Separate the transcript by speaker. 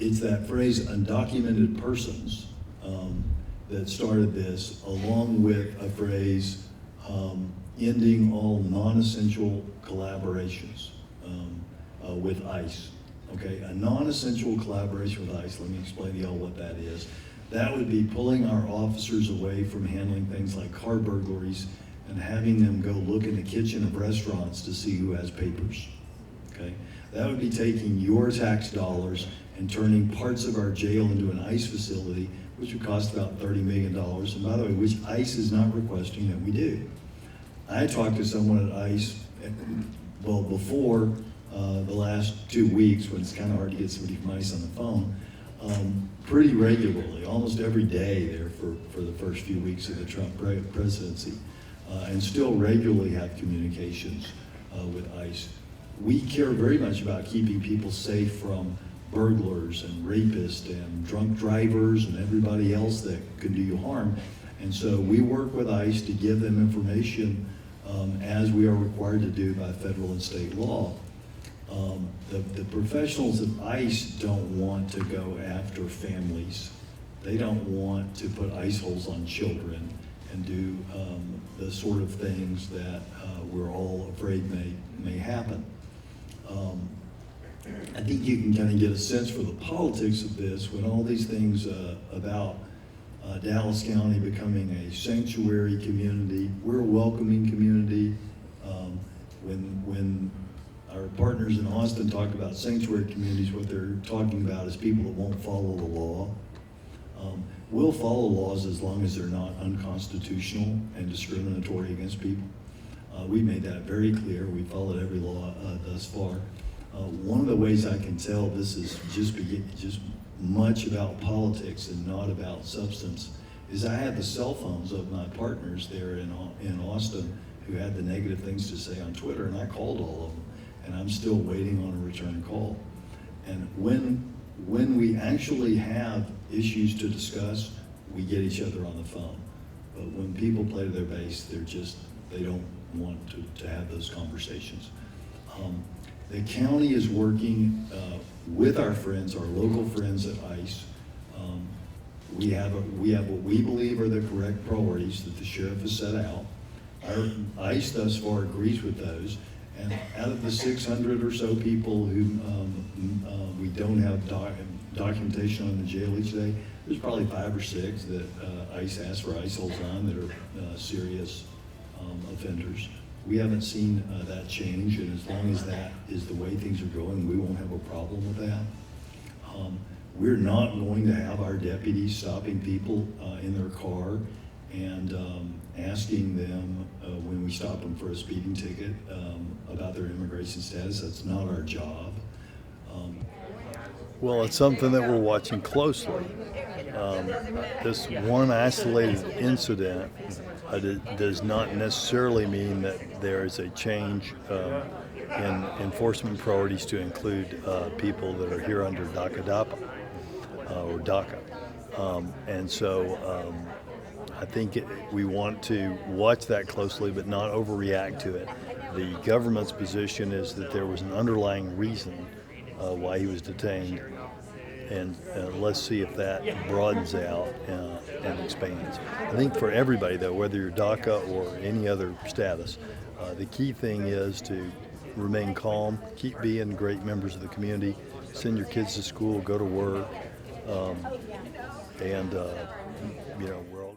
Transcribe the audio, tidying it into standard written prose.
Speaker 1: it's that phrase undocumented persons that started this, along with a phrase ending all non-essential collaborations with ICE. Okay, a non-essential collaboration with ICE, let me explain to y'all what that is. That would be pulling our officers away from handling things like car burglaries and having them go look in the kitchen of restaurants to see who has papers. Okay, that would be taking your tax dollars and turning parts of our jail into an ICE facility, which would cost about $30 million. And by the way, which ICE is not requesting that we do. I talked to someone at ICE, well, before the last 2 weeks, when it's kind of hard to get somebody from ICE on the phone, pretty regularly, almost every day there for the first few weeks of the Trump presidency, and still regularly have communications with ICE. We care very much about keeping people safe from burglars and rapists and drunk drivers and everybody else that can do you harm. And so we work with ICE to give them information as we are required to do by federal and state law. The professionals at ICE don't want to go after families. They don't want to put ICE holes on children and do the sort of things that we're all afraid may happen. I think you can kind of get a sense for the politics of this when all these things about Dallas County becoming a sanctuary community. We're a welcoming community. When our partners in Austin talk about sanctuary communities, what they're talking about is people that won't follow the law. We'll follow laws as long as they're not unconstitutional and discriminatory against people. We made that very clear. We followed every law thus far. One of the ways I can tell this is just much about politics and not about substance is I had the cell phones of my partners there in Austin who had the negative things to say on Twitter, and I called all of them, and I'm still waiting on a return call. And when we actually have issues to discuss, we get each other on the phone. But when people play to their base, they don't want to have those conversations. The county is working with our friends, our local friends at ICE. We have what we believe are the correct priorities that the sheriff has set out. Our ICE thus far agrees with those. And out of the 600 or so people who we don't have documentation on the jail each day, there's probably 5 or 6 that ICE asks for ICE holds on that are serious offenders. We haven't seen that change, and as long as that is the way things are going, we won't have a problem with that. We're not going to have our deputies stopping people in their car and asking them when we stop them for a speeding ticket about their immigration status. That's not our job.
Speaker 2: Well, it's something that we're watching closely. This one isolated incident does not necessarily mean that there is a change in enforcement priorities to include people that are here under DACA or DACA. And so I think we want to watch that closely but not overreact to it. The government's position is that there was an underlying reason why he was detained, and let's see if that broadens out and expands. I think for everybody, though, whether you're DACA or any other status, the key thing is to remain calm, keep being great members of the community, send your kids to school, go to work, and we're all